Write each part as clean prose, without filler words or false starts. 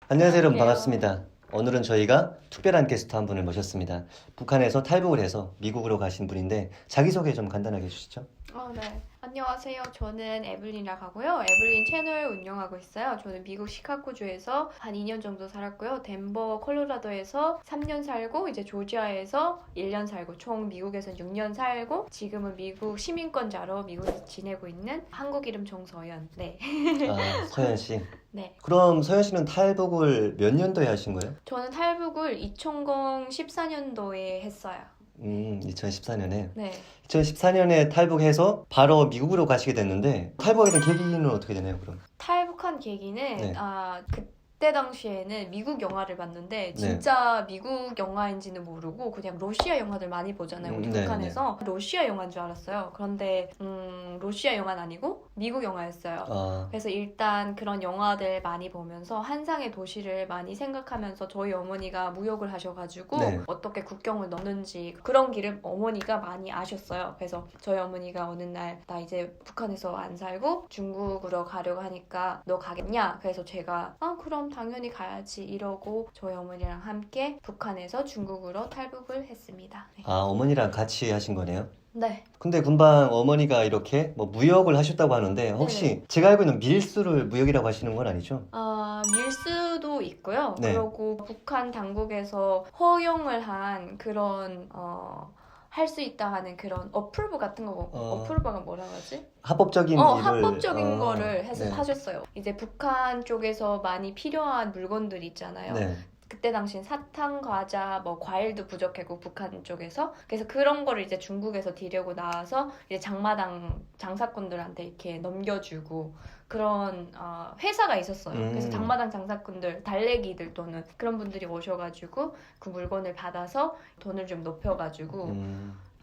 안녕하세요, 여러분. 안녕하세요. 반갑습니다. 오늘은 저희가 특별한 게스트 한 분을 모셨습니다. 북한에서 탈북을 해서 미국으로 가신 분인데 자기소개 좀 간단하게 해주시죠. 네. 안녕하세요. 저는 에블린이라고 하고요. 에블린 채널 운영하고 있어요. 저는 미국 시카고주에서 한 2년 정도 살았고요. 덴버, 콜로라도에서 3년 살고, 이제 조지아에서 1년 살고, 총 미국에서는 6년 살고, 지금은 미국 시민권자로 미국에서 지내고 있는 한국 이름 정서연. 네. 아, 서현 씨. 네. 그럼 서현 씨는 탈북을 몇 년도에 하신 거예요? 저는 탈북을 2014년도에 했어요. 2014년에. 네. 2014년에 탈북해서 바로 미국으로 가시게 됐는데 탈북하게 된 계기는 어떻게 되나요, 그럼? 탈북한 계기는 네. 그때 당시에는 미국 영화를 봤는데 네. 진짜 미국 영화인지는 모르고 그냥 러시아 영화들 많이 보잖아요. 우리 네, 북한에서 러시아 영화인 줄 알았어요. 그런데 러시아 영화는 아니고 미국 영화였어요. 아, 그래서 일단 그런 영화들 많이 보면서 한상의 도시를 많이 생각하면서 저희 어머니가 무역을 하셔가지고 네. 어떻게 국경을 넘는지 그런 길을 어머니가 많이 아셨어요. 그래서 저희 어머니가 어느 날 나 이제 북한에서 안 살고 중국으로 가려고 하니까 너 가겠냐? 그래서 제가 그럼 당연히 가야지 이러고 저희 어머니랑 함께 북한에서 중국으로 탈북을 했습니다. 네. 아, 어머니랑 같이 하신 거네요. 네. 근데 금방 어머니가 이렇게 뭐 무역을 하셨다고 하는데 혹시 제가 알고 있는 밀수를 무역이라고 하시는 건 아니죠? 밀수도 있고요. 네. 그리고 북한 당국에서 허용을 한 그런 할 수 있다 하는 그런 어플브 같은 거 어플브가 뭐라 하지? 합법적인 일을 합법적인 거를 네. 하셨어요. 이제 북한 쪽에서 많이 필요한 물건들 있잖아요. 네. 그때 당시엔 사탕, 과자, 뭐 과일도 부족했고 북한 쪽에서 그래서 그런 거를 이제 중국에서 디려고 나와서 이제 장마당 장사꾼들한테 이렇게 넘겨주고 그런 회사가 있었어요. 그래서 장마당 장사꾼들, 달래기들 또는 그런 분들이 오셔가지고 그 물건을 받아서 돈을 좀 높여가지고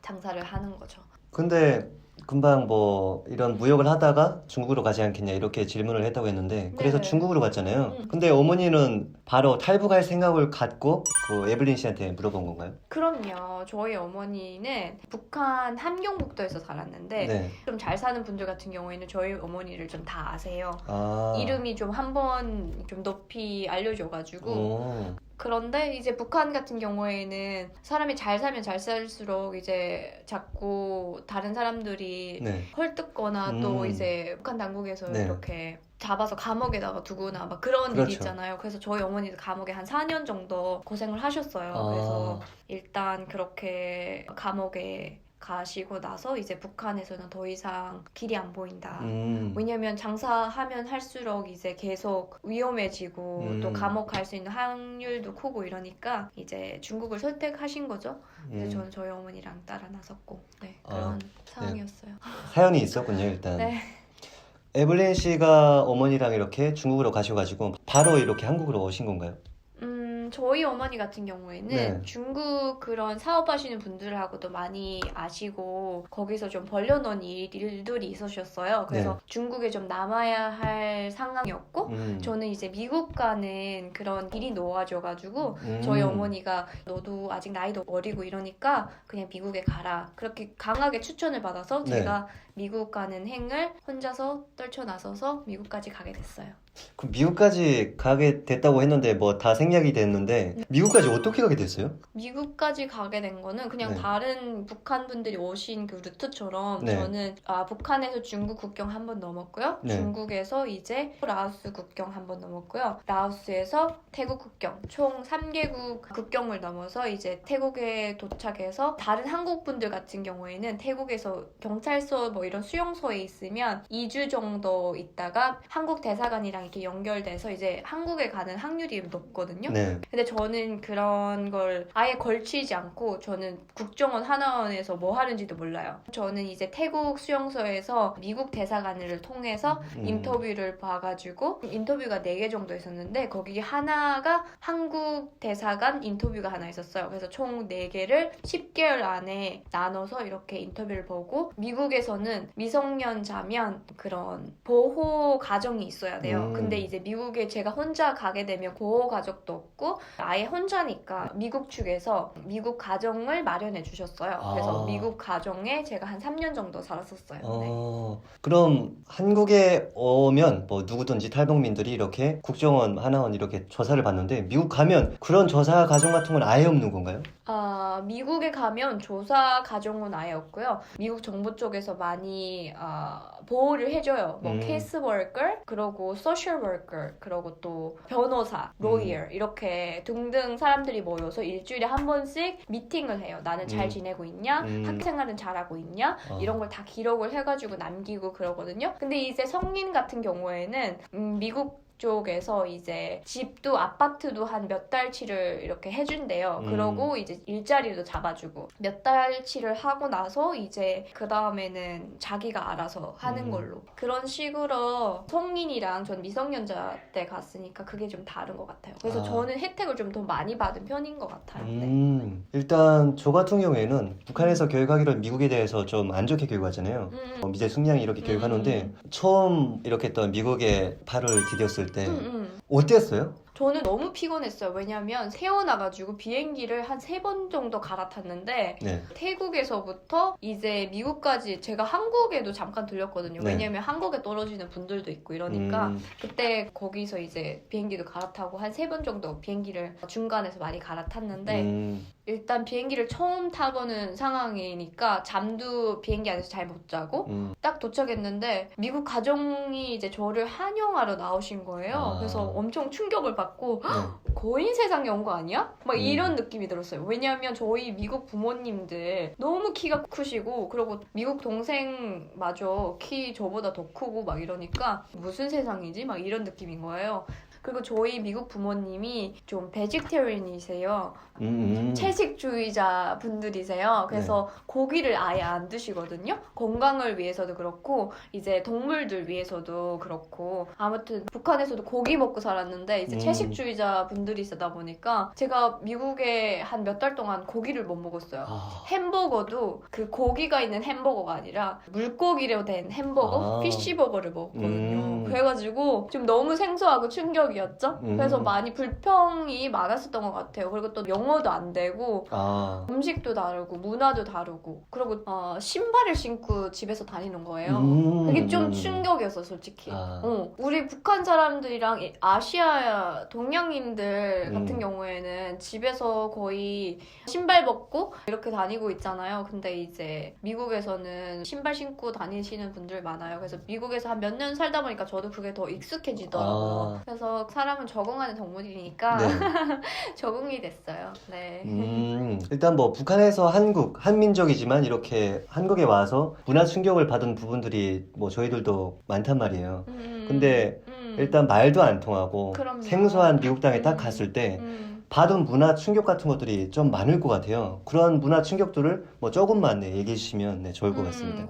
장사를 하는 거죠. 근데 금방 뭐 이런 무역을 하다가 중국으로 가지 않겠냐 이렇게 질문을 했다고 했는데 그래서 네. 중국으로 갔잖아요. 근데 어머니는 바로 탈북할 생각을 갖고 그 에블린 씨한테 물어본 건가요? 그럼요. 저희 어머니는 북한 함경북도에서 살았는데 네. 좀 잘 사는 분들 같은 경우에는 저희 어머니를 좀 다 아세요. 아. 이름이 좀 한번 좀 높이 알려져가지고 오. 그런데 이제 북한 같은 경우에는 사람이 잘 살면 잘 살수록 이제 자꾸 다른 사람들이 네. 헐뜯거나 또 이제 북한 당국에서 네. 이렇게 잡아서 감옥에다가 두거나 막 그런 그렇죠. 일이 있잖아요. 그래서 저희 어머니도 감옥에 한 4년 정도 고생을 하셨어요. 아. 그래서 일단 그렇게 감옥에 가시고 나서 이제 북한에서는 더 이상 길이 안 보인다. 왜냐면 장사하면 할수록 이제 계속 위험해지고 또 감옥 갈 수 있는 확률도 크고 이러니까 이제 중국을 선택하신 거죠. 그래서 저는 저희 어머니랑 따라 나섰고 네, 그런 상황이었어요. 사연이 있었군요, 일단. 네. 에블린 씨가 어머니랑 이렇게 중국으로 가셔가지고 바로 이렇게 한국으로 오신 건가요? 저희 어머니 같은 경우에는 네. 중국 그런 사업하시는 분들하고도 많이 아시고 거기서 좀 벌려놓은 일들이 있으셨어요. 그래서 네. 중국에 좀 남아야 할 상황이었고 저는 이제 미국 가는 그런 길이 놓아져가지고 저희 어머니가 너도 아직 나이도 어리고 이러니까 그냥 미국에 가라. 그렇게 강하게 추천을 받아서 네. 제가 미국 가는 행을 혼자서 떨쳐나서서 미국까지 가게 됐어요. 그럼 미국까지 가게 됐다고 했는데 뭐 다 생략이 됐는데 미국까지 어떻게 가게 됐어요? 미국까지 가게 된 거는 그냥 네. 다른 북한 분들이 오신 그 루트처럼 네. 저는 북한에서 중국 국경 한 번 넘었고요. 네. 중국에서 이제 라오스 국경 한 번 넘었고요. 라오스에서 태국 국경 총 3개국 국경을 넘어서 이제 태국에 도착해서 다른 한국 분들 같은 경우에는 태국에서 경찰서 뭐 이런 수용소에 있으면 2주 정도 있다가 한국 대사관이랑 이렇게 연결돼서 이제 한국에 가는 확률이 높거든요. 네. 근데 저는 그런 걸 아예 걸치지 않고 저는 국정원 하나원에서 뭐 하는지도 몰라요. 저는 이제 태국 수용소에서 미국 대사관을 통해서 인터뷰를 봐가지고 인터뷰가 4개 정도 있었는데 거기 하나가 한국 대사관 인터뷰가 하나 있었어요. 그래서 총 4개를 10개월 안에 나눠서 이렇게 인터뷰를 보고 미국에서는 미성년자면 그런 보호 가정이 있어야 돼요. 근데 이제 미국에 제가 혼자 가게 되면 보호 가족도 없고 아예 혼자니까 미국 측에서 미국 가정을 마련해 주셨어요. 그래서 아. 미국 가정에 제가 한 3년 정도 살았었어요. 네. 그럼 한국에 오면 뭐 누구든지 탈북민들이 이렇게 국정원, 하나원 이렇게 조사를 받는데 미국 가면 그런 조사 과정 같은 건 아예 없는 건가요? 미국에 가면 조사 가정은 아예 없고요. 미국 정부 쪽에서 많이 보호를 해줘요. 뭐 케이스 워커, 그리고 소셜 워커, 그리고 또 변호사, 로이어 이렇게 등등 사람들이 모여서 일주일에 한 번씩 미팅을 해요. 나는 잘 지내고 있냐? 학생활은 잘하고 있냐? 이런 걸 다 기록을 해가지고 남기고 그러거든요. 근데 이제 성인 같은 경우에는 미국 쪽에서 이제 집도 아파트도 한 몇 달치를 이렇게 해준대요. 그러고 이제 일자리도 잡아주고 몇 달치를 하고 나서 이제 그 다음에는 자기가 알아서 하는 걸로 그런 식으로 성인이랑 전 미성년자 때 갔으니까 그게 좀 다른 것 같아요. 그래서 저는 혜택을 좀 더 많이 받은 편인 것 같아요. 네. 일단 저 같은 경우에는 북한에서 교육하기로 미국에 대해서 좀 안 좋게 교육하잖아요. 미제 숙량이 이렇게 교육하는데 처음 이렇게 했던 미국에 발을 디뎠을 때 어땠어요? 저는 너무 피곤했어요. 왜냐면 태어나가지고 비행기를 한 3번 정도 갈아탔는데 네. 태국에서부터 이제 미국까지 제가 한국에도 잠깐 들렸거든요. 네. 왜냐면 한국에 떨어지는 분들도 있고 이러니까 그때 거기서 이제 비행기도 갈아타고 한 3번 정도 비행기를 중간에서 많이 갈아탔는데 일단 비행기를 처음 타보는 상황이니까 잠도 비행기 안에서 잘 못 자고 딱 도착했는데 미국 가정이 이제 저를 환영하러 나오신 거예요. 그래서 엄청 충격을 받고 거인 세상에 온 거 아니야? 막 이런 느낌이 들었어요. 왜냐하면 저희 미국 부모님들 너무 키가 크시고 그리고 미국 동생마저 키 저보다 더 크고 막 이러니까 무슨 세상이지? 막 이런 느낌인 거예요. 그리고 저희 미국 부모님이 좀 베지테리언이세요. 채식주의자 분들이세요. 그래서 고기를 아예 안 드시거든요. 건강을 위해서도 그렇고 이제 동물들 위해서도 그렇고 아무튼 북한에서도 고기 먹고 살았는데 이제 채식주의자 분들이시다 보니까 제가 미국에 한 몇 달 동안 고기를 못 먹었어요. 햄버거도 그 고기가 있는 햄버거가 아니라 물고기로 된 햄버거, 피쉬버거를 먹었거든요. 그래가지고 좀 너무 생소하고 충격이었죠. 그래서 많이 불평이 많았었던 것 같아요. 그리고 또 영어도 안 되고 음식도 다르고 문화도 다르고 그리고 신발을 신고 집에서 다니는 거예요. 그게 좀 충격이었어 솔직히. 우리 북한 사람들이랑 아시아 동양인들 같은 경우에는 집에서 거의 신발 벗고 이렇게 다니고 있잖아요. 근데 이제 미국에서는 신발 신고 다니시는 분들 많아요. 그래서 미국에서 한 몇 년 살다 보니까 저도 그게 더 익숙해지더라고요. 그래서 사람은 적응하는 동물이니까 적응이 됐어요. 네. 일단 뭐 북한에서 한민족이지만 이렇게 한국에 와서 문화 충격을 받은 부분들이 뭐 저희들도 많단 말이에요. 근데 일단 말도 안 통하고 그럼요. 생소한 미국 땅에 딱 갔을 때 받은 문화 충격 같은 것들이 좀 많을 것 같아요. 그런 문화 충격들을 뭐 조금만 얘기해 주시면 좋을 것 같습니다.